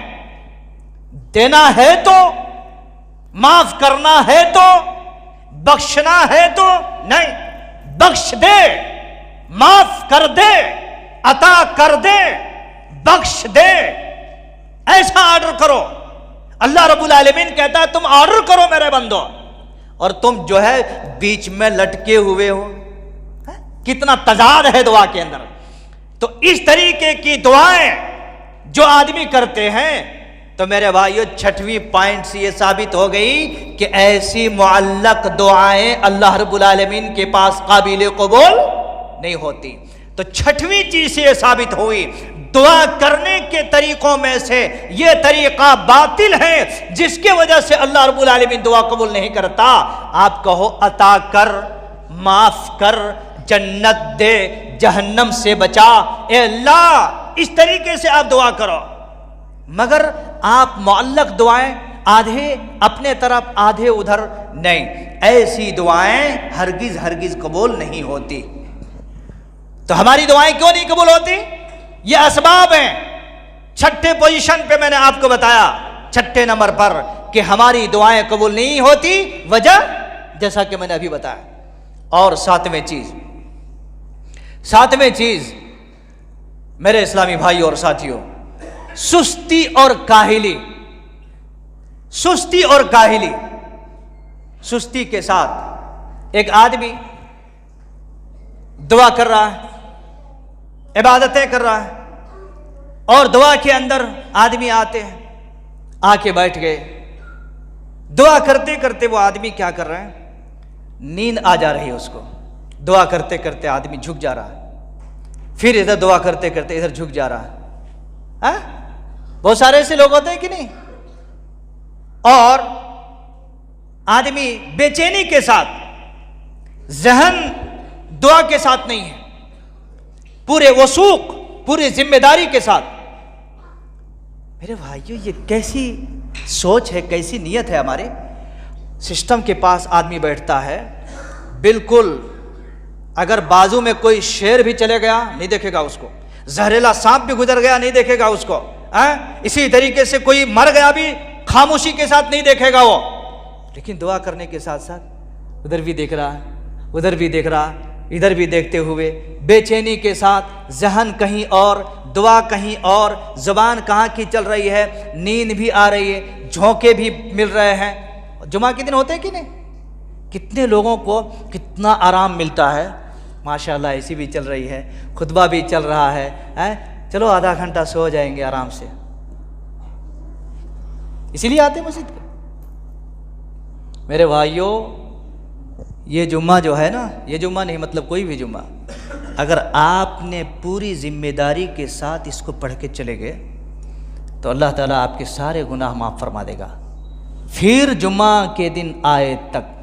دینا ہے تو، معاف کرنا ہے تو، بخشنا ہے تو، نہیں بخش دے، معاف کر دے، عطا کر دے، بخش دے، ایسا آرڈر کرو۔ اللہ رب العالمین کہتا ہے تم آرڈر کرو میرے بندو، اور تم جو ہے بیچ میں لٹکے ہوئے ہو۔ کتنا تضاد ہے دعا کے اندر۔ تو اس طریقے کی دعائیں جو آدمی کرتے ہیں، تو میرے بھائیو 6ویں پوائنٹ سے یہ ثابت ہو گئی کہ ایسی معلق دعائیں اللہ رب العالمین کے پاس قابل قبول نہیں ہوتی۔ تو 6ویں چیز سے یہ ثابت ہوئی دعا کرنے کے طریقوں میں سے یہ طریقہ باطل ہے جس کی وجہ سے اللہ رب العالمین دعا قبول نہیں کرتا۔ آپ کہو عطا کر، معاف کر، جنت دے، جہنم سے بچا، اے اللہ، اس طریقے سے آپ دعا کرو، مگر آپ معلق دعائیں آدھے اپنے طرف آدھے ادھر نہیں، ایسی دعائیں ہرگز ہرگز قبول نہیں ہوتی۔ تو ہماری دعائیں کیوں نہیں قبول ہوتی؟ یہ اسباب ہیں۔ 6 پوزیشن پہ میں نے آپ کو بتایا، 6 نمبر پر کہ ہماری دعائیں قبول نہیں ہوتی، وجہ جیسا کہ میں نے ابھی بتایا۔ اور 7ویں چیز میرے اسلامی بھائی اور ساتھیوں، سستی اور کاہلی۔ سستی کے ساتھ ایک آدمی دعا کر رہا ہے، عبادتیں کر رہا ہے، اور دعا کے اندر آدمی آتے ہیں، آ کے بیٹھ گئے، دعا کرتے کرتے وہ آدمی کیا کر رہے ہیں؟ نیند آ جا رہی ہے اس کو، دعا کرتے کرتے آدمی جھک جا رہا ہے، پھر ادھر دعا کرتے کرتے ادھر جھک جا رہا ہے۔ بہت سارے ایسے لوگ ہوتے ہیں کہ نہیں؟ اور آدمی بے چینی کے ساتھ، ذہن دعا کے ساتھ نہیں ہے، پورے وثوق، پوری ذمہ داری کے ساتھ۔ میرے بھائیو، یہ کیسی سوچ ہے، کیسی نیت ہے ہمارے؟ سسٹم کے پاس آدمی بیٹھتا ہے، بالکل اگر بازو میں کوئی شیر بھی چلے گیا نہیں دیکھے گا اس کو، زہریلا سانپ بھی گزر گیا نہیں دیکھے گا اس کو، اسی طریقے سے کوئی مر گیا بھی خاموشی کے ساتھ نہیں دیکھے گا وہ، لیکن دعا کرنے کے ساتھ ساتھ ادھر بھی دیکھ رہا ہے، ادھر بھی دیکھ رہا، ادھر بھی دیکھتے ہوئے بے چینی کے ساتھ، ذہن کہیں اور، دعا کہیں اور، زبان کہاں کی چل رہی ہے، نیند بھی آ رہی ہے، جھونکے بھی مل رہے ہیں۔ جمعہ کے دن ہوتے ہیں کہ نہیں؟ کتنے لوگوں کو کتنا آرام ملتا ہے، ماشاءاللہ، اے سی بھی چل رہی ہے، خطبہ بھی چل رہا ہے، چلو آدھا گھنٹہ سو جائیں گے آرام سے، اسی لیے آتے مسجد کے۔ میرے بھائیوں، یہ جمعہ جو ہے نا، یہ جمعہ نہیں، مطلب کوئی بھی جمعہ، اگر آپ نے پوری ذمہ داری کے ساتھ اس کو پڑھ کے چلے گئے تو اللہ تعالیٰ آپ کے سارے گناہ معاف فرما دے گا، پھر جمعہ کے دن آئے تک۔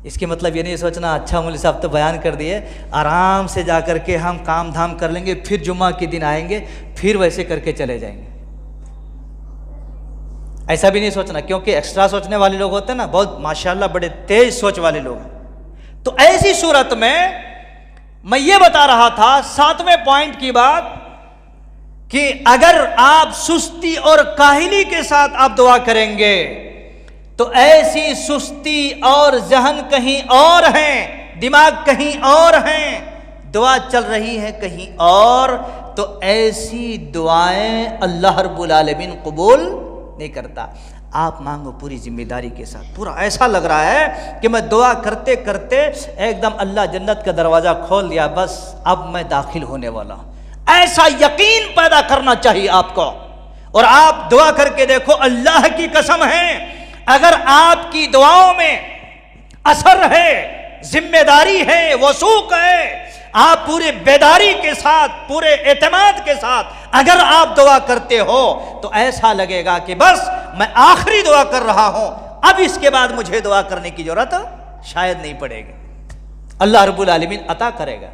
اس کے مطلب یہ نہیں سوچنا اچھا مولوی صاحب تو بیان کر دیے، آرام سے جا کر کے ہم کام دھام کر لیں گے، پھر جمعہ کے دن آئیں گے، پھر ویسے کر کے چلے جائیں گے، ایسا بھی نہیں سوچنا، کیونکہ ایکسٹرا سوچنے والے لوگ ہوتے ہیں نا، بہت ماشاءاللہ بڑے تیز سوچ والے لوگ ہیں۔ تو ایسی صورت میں یہ بتا رہا تھا 7ویں پوائنٹ کی بات کہ اگر آپ سستی اور کاہلی کے ساتھ آپ دعا کریں گے تو ایسی سستی اور ذہن کہیں اور ہیں، دماغ کہیں اور ہیں، دعا چل رہی ہے کہیں اور، تو ایسی دعائیں اللہ رب العالمین قبول نہیں کرتا۔ آپ مانگو پوری ذمہ داری کے ساتھ، پورا ایسا لگ رہا ہے کہ میں دعا کرتے کرتے ایک دم اللہ جنت کا دروازہ کھول دیا، بس اب میں داخل ہونے والا ہوں، ایسا یقین پیدا کرنا چاہیے آپ کو۔ اور آپ دعا کر کے دیکھو، اللہ کی قسم ہے، اگر آپ کی دعاؤں میں اثر ہے، ذمہ داری ہے، وثوق ہے، آپ پورے بیداری کے ساتھ، پورے اعتماد کے ساتھ اگر آپ دعا کرتے ہو تو ایسا لگے گا کہ بس میں آخری دعا کر رہا ہوں، اب اس کے بعد مجھے دعا کرنے کی ضرورت شاید نہیں پڑے گی، اللہ رب العالمین عطا کرے گا۔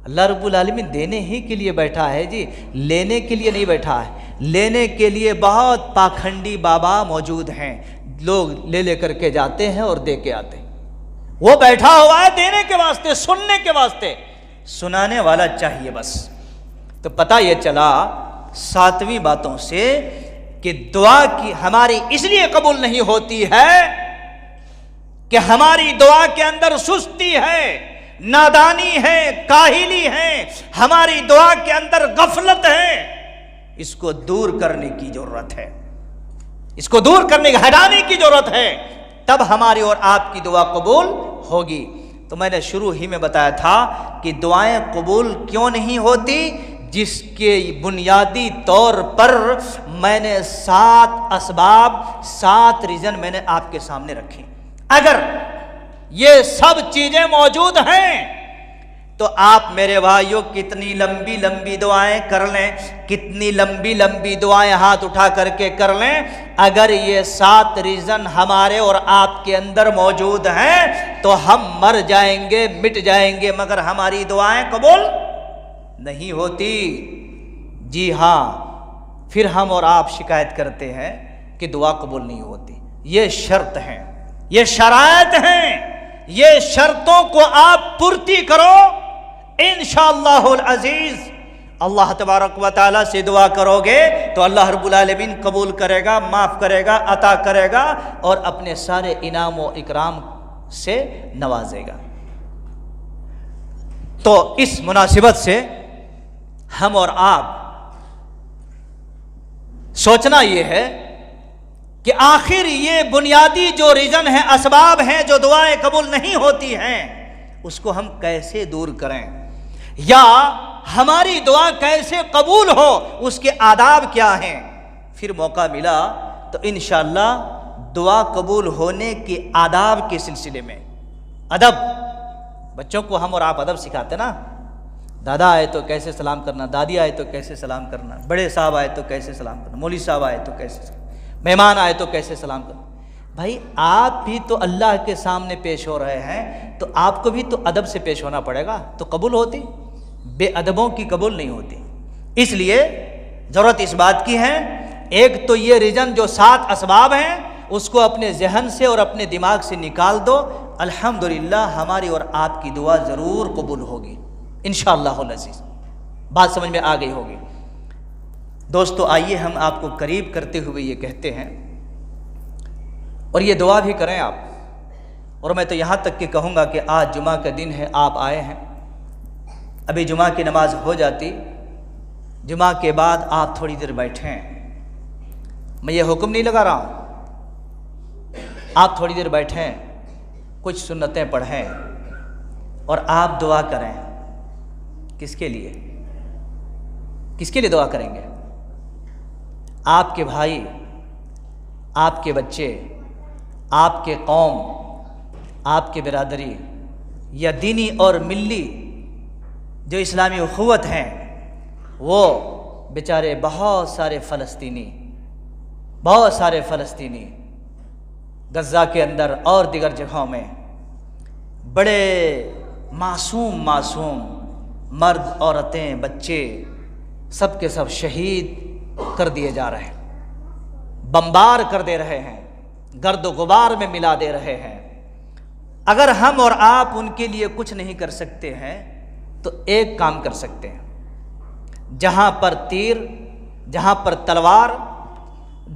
اللہ رب العالمین دینے ہی کے لیے بیٹھا ہے جی، لینے کے لیے نہیں بیٹھا ہے۔ لینے کے لیے بہت پاکھنڈی بابا موجود ہیں، لوگ لے کر کے جاتے ہیں اور دے کے آتے ہیں، وہ بیٹھا ہوا ہے دینے کے واسطے، سننے کے واسطے، سنانے والا چاہیے بس۔ تو پتہ یہ چلا 7ویں باتوں سے کہ دعا کی ہماری اس لیے قبول نہیں ہوتی ہے کہ ہماری دعا کے اندر سستی ہے، نادانی ہے، کاہلی ہے، ہماری دعا کے اندر غفلت ہے۔ اس کو دور کرنے کی ضرورت ہے، اس کو دور کرنے کی، ہٹانے کی ضرورت ہے، تب ہماری اور آپ کی دعا قبول ہوگی۔ تو میں نے شروع ہی میں بتایا تھا کہ دعائیں قبول کیوں نہیں ہوتی؟ جس کے بنیادی طور پر میں نے 7 اسباب 7 ریزن میں نے آپ کے سامنے رکھے. اگر یہ سب چیزیں موجود ہیں تو آپ میرے بھائیوں کتنی لمبی لمبی دعائیں کر لیں، کتنی لمبی لمبی دعائیں ہاتھ اٹھا کر کے کر لیں، اگر یہ 7 ریزن ہمارے اور آپ کے اندر موجود ہیں تو ہم مر جائیں گے، مٹ جائیں گے، مگر ہماری دعائیں قبول نہیں ہوتی. جی ہاں، پھر ہم اور آپ شکایت کرتے ہیں کہ دعا قبول نہیں ہوتی. یہ شرط ہیں، یہ شرائط ہیں، یہ شرطوں کو آپ پورتی کرو، انشاءاللہ العزیز اللہ تبارک و تعالیٰ سے دعا کرو گے تو اللہ رب العالمین قبول کرے گا، معاف کرے گا، عطا کرے گا اور اپنے سارے انعام و اکرام سے نوازے گا. تو اس مناسبت سے ہم اور آپ سوچنا یہ ہے کہ آخر یہ بنیادی جو ریزن ہیں، اسباب ہیں جو دعائیں قبول نہیں ہوتی ہیں، اس کو ہم کیسے دور کریں، یا ہماری دعا کیسے قبول ہو، اس کے آداب کیا ہیں. پھر موقع ملا تو انشاءاللہ دعا قبول ہونے کے آداب کے سلسلے میں ادب، بچوں کو ہم اور آپ ادب سکھاتے نا، دادا آئے تو کیسے سلام کرنا، دادی آئے تو کیسے سلام کرنا، بڑے صاحب آئے تو کیسے سلام کرنا، مولوی صاحب آئے تو کیسے سلام، مہمان آئے تو کیسے سلام کرنا. بھائی آپ بھی تو اللہ کے سامنے پیش ہو رہے ہیں تو آپ کو بھی تو ادب سے پیش ہونا پڑے گا تو قبول ہوتی. بے ادبوں کی قبول نہیں ہوتی. اس لیے ضرورت اس بات کی ہے، ایک تو یہ ریزن جو 7 اسباب ہیں اس کو اپنے ذہن سے اور اپنے دماغ سے نکال دو، الحمدللہ ہماری اور آپ کی دعا ضرور قبول ہوگی انشاءاللہ العزیز. بات سمجھ میں آ گئی ہوگی. دوستو آئیے ہم آپ کو قریب کرتے ہوئے یہ کہتے ہیں اور یہ دعا بھی کریں آپ. اور میں تو یہاں تک کہ کہوں گا کہ آج جمعہ کا دن ہے، آپ آئے ہیں، ابھی جمعہ کی نماز ہو جاتی، جمعہ کے بعد آپ تھوڑی دیر بیٹھیں. میں یہ حکم نہیں لگا رہا ہوں، آپ تھوڑی دیر بیٹھیں، کچھ سنتیں پڑھیں اور آپ دعا کریں. کس کے لیے؟ کس کے لیے دعا کریں گے؟ آپ کے بھائی، آپ کے بچے، آپ کے قوم، آپ کے برادری یا دینی اور ملی جو اسلامی اخوت ہیں، وہ بیچارے بہت سارے فلسطینی غزہ کے اندر اور دیگر جگہوں میں بڑے معصوم مرد، عورتیں، بچے سب کے سب شہید کر دیے جا رہے ہیں، بمبار کر دے رہے ہیں، گرد و غبار میں ملا دے رہے ہیں. اگر ہم اور آپ ان کے لیے کچھ نہیں کر سکتے ہیں تو ایک کام کر سکتے ہیں. جہاں پر تیر، جہاں پر تلوار،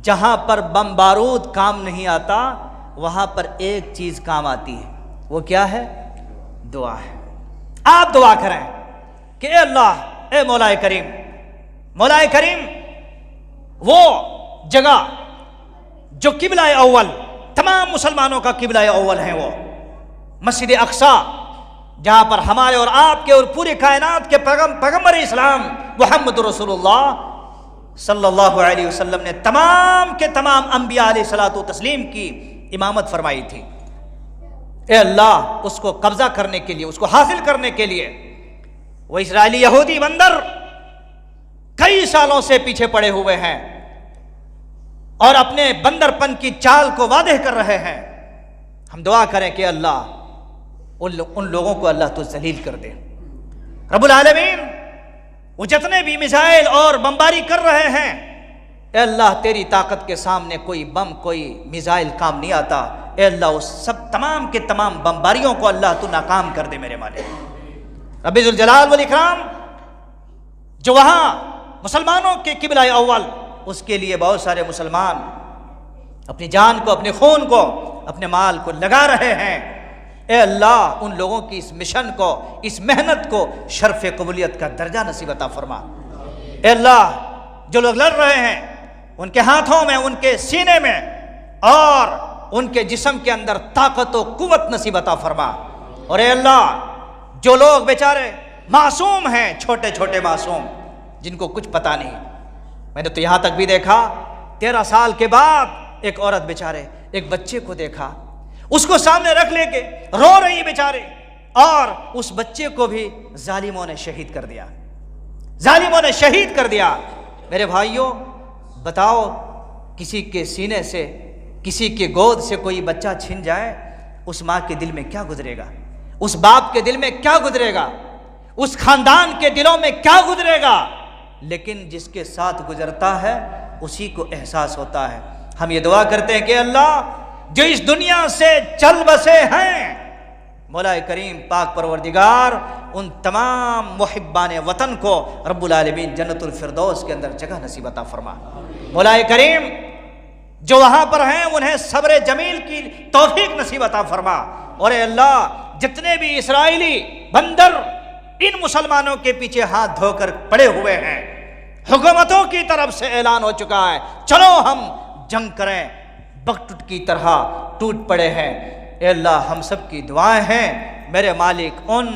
جہاں پر بم بارود کام نہیں آتا، وہاں پر ایک چیز کام آتی ہے. وہ کیا ہے؟ دعا ہے. آپ دعا کریں کہ اے اللہ، اے مولا کریم، وہ جگہ جو قبلہ اول تمام مسلمانوں کا قبلہ اول ہے، وہ مسجد اقصی، جہاں پر ہمارے اور آپ کے اور پورے کائنات کے پیغمبر اسلام محمد رسول اللہ صلی اللہ علیہ وسلم نے تمام کے تمام انبیاء علیہ الصلوۃ والتسلیم کی امامت فرمائی تھی. اے اللہ، اس کو قبضہ کرنے کے لیے، اس کو حاصل کرنے کے لیے وہ اسرائیلی یہودی بندر کئی سالوں سے پیچھے پڑے ہوئے ہیں اور اپنے بندر پن کی چال کو واضح کر رہے ہیں. ہم دعا کریں کہ اللہ ان لوگوں کو اللہ تو ذلیل کر دے. رب العالمین، وہ جتنے بھی میزائل اور بمباری کر رہے ہیں، اے اللہ تیری طاقت کے سامنے کوئی بم، کوئی میزائل کام نہیں آتا. اے اللہ اس سب تمام کے تمام بمباریوں کو اللہ تو ناکام کر دے میرے مالک. رب ذوالجلال والاکرام، جو وہاں مسلمانوں کے قبلہ اول، اس کے لیے بہت سارے مسلمان اپنی جان کو، اپنے خون کو، اپنے مال کو لگا رہے ہیں. اے اللہ ان لوگوں کی اس مشن کو، اس محنت کو شرف قبولیت کا درجہ نصیب عطا فرما. اے اللہ جو لوگ لڑ رہے ہیں ان کے ہاتھوں میں، ان کے سینے میں اور ان کے جسم کے اندر طاقت و قوت نصیب عطا فرما. اور اے اللہ جو لوگ بیچارے معصوم ہیں، چھوٹے چھوٹے معصوم، جن کو کچھ پتہ نہیں۔ میں نے تو یہاں تک بھی دیکھا 13 سال کے بعد ایک عورت بیچارے ایک بچے کو دیکھا، اس کو سامنے رکھ لے کے رو رہی بیچارے، اور اس بچے کو بھی ظالموں نے شہید کر دیا، ظالموں نے شہید کر دیا۔ میرے بھائیوں بتاؤ، کسی کے سینے سے، کسی کے گود سے کوئی بچہ چھن جائے، اس ماں کے دل میں کیا گزرے گا، اس باپ کے دل میں کیا گزرے گا، اس خاندان کے دلوں میں کیا گزرے گا؟ لیکن جس کے ساتھ گزرتا ہے اسی کو احساس ہوتا ہے۔ ہم یہ دعا کرتے ہیں کہ اللہ جو اس دنیا سے چل بسے ہیں، مولا کریم پاک پروردگار ان تمام محبان وطن کو رب العالمین جنت الفردوس کے اندر جگہ نصیب عطا فرما۔ مولا کریم جو وہاں پر ہیں انہیں صبر جمیل کی توفیق نصیب عطا فرما، اور اے اللہ جتنے بھی اسرائیلی بندر ان مسلمانوں کے پیچھے ہاتھ دھو کر پڑے ہوئے ہیں، حکومتوں کی طرف سے اعلان ہو چکا ہے چلو ہم جنگ کریں، بکٹٹ کی طرح ٹوٹ پڑے ہیں۔ اے اللہ ہم سب کی دعائیں ہیں میرے مالک، ان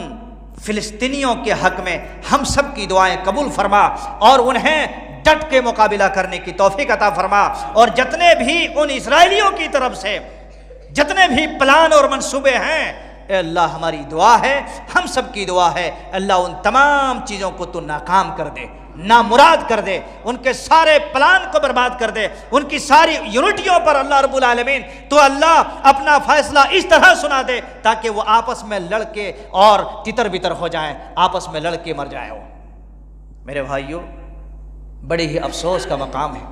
فلسطینیوں کے حق میں ہم سب کی دعائیں قبول فرما، اور انہیں ڈٹ کے مقابلہ کرنے کی توفیق عطا فرما، اور جتنے بھی ان اسرائیلیوں کی طرف سے جتنے بھی پلان اور منصوبے ہیں، اے اللہ ہماری دعا ہے، ہم سب کی دعا ہے، اللہ ان تمام چیزوں کو تو ناکام کر دے، نامراد کر دے، ان کے سارے پلان کو برباد کر دے، ان کی ساری یونٹیوں پر اللہ رب العالمین تو اللہ اپنا فیصلہ اس طرح سنا دے تاکہ وہ آپس میں لڑ کے اور تتر بتر ہو جائیں، آپس میں لڑ کے مر جائیں۔ میرے بھائیوں بڑے ہی افسوس کا مقام ہے،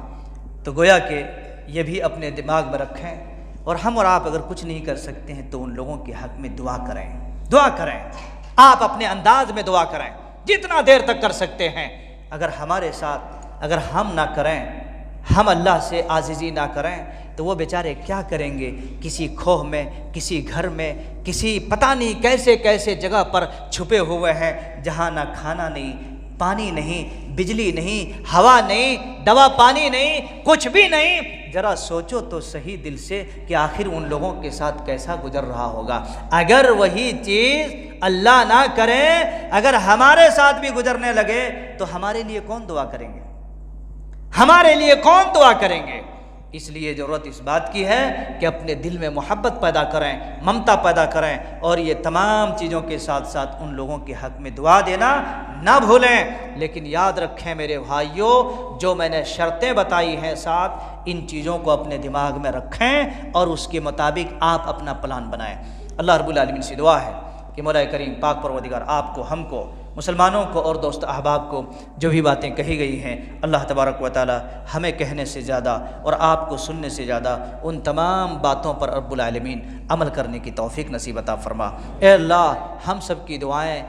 تو گویا کہ یہ بھی اپنے دماغ میں رکھیں، اور ہم اور آپ اگر کچھ نہیں کر سکتے ہیں تو ان لوگوں کے حق میں دعا کریں، دعا کریں، آپ اپنے انداز میں دعا کریں جتنا دیر تک کر سکتے ہیں۔ اگر ہمارے ساتھ اگر ہم نہ کریں، ہم اللہ سے عاجزی نہ کریں تو وہ بیچارے کیا کریں گے؟ کسی کھوہ میں، کسی گھر میں، کسی پتہ نہیں کیسے کیسے جگہ پر چھپے ہوئے ہیں جہاں نہ کھانا نہیں، پانی نہیں، بجلی نہیں، ہوا نہیں، دوا پانی نہیں، کچھ بھی نہیں۔ ذرا سوچو تو صحیح دل سے کہ آخر ان لوگوں کے ساتھ کیسا گزر رہا ہوگا۔ اگر وہی چیز اللہ نہ کرے، اگر ہمارے ساتھ بھی گزرنے لگے تو ہمارے لیے کون دعا کریں گے؟ ہمارے لیے کون دعا کریں گے؟ اس لیے ضرورت اس بات کی ہے کہ اپنے دل میں محبت پیدا کریں، ممتا پیدا کریں، اور یہ تمام چیزوں کے ساتھ ساتھ ان لوگوں کے حق میں دعا دینا نہ بھولیں۔ لیکن یاد رکھیں میرے بھائیوں، جو میں نے شرطیں بتائی ہیں ساتھ، ان چیزوں کو اپنے دماغ میں رکھیں اور اس کے مطابق آپ اپنا پلان بنائیں۔ اللہ رب العالمین سے دعا ہے کہ مولا کریم پاک پروردگار آپ کو، ہم کو، مسلمانوں کو اور دوست احباب کو جو بھی باتیں کہی گئی ہیں، اللہ تبارک و تعالی ہمیں کہنے سے زیادہ اور آپ کو سننے سے زیادہ ان تمام باتوں پر رب العالمین عمل کرنے کی توفیق نصیب عطا فرما۔ اے اللہ ہم سب کی دعائیں،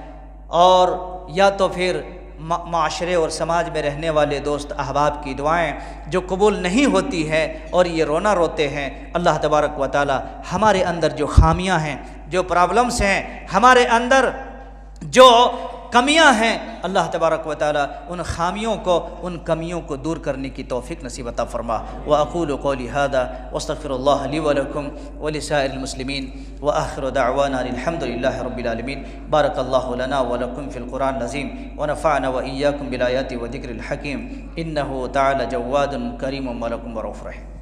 اور یا تو پھر معاشرے اور سماج میں رہنے والے دوست احباب کی دعائیں جو قبول نہیں ہوتی ہیں اور یہ رونا روتے ہیں، اللہ تبارک و تعالی ہمارے اندر جو خامیاں ہیں، جو پرابلمس ہیں، ہمارے اندر جو کمیاں ہیں، اللہ تبارک و تعالی ان خامیوں کو، ان کمیوں کو دور کرنے کی توفیق نصیب عطا فرما۔ وأقول قولي هذا واستغفر الله لي ولكم ولسائر المسلمين وآخر دعوانا الحمد لله رب العالمين۔ بارك الله لنا ولكم في القرآن العظيم ونفعنا وإياكم بالآيات وذكر الحكيم، إنه تعالى جواد كريم ملك ورؤوف رحيم۔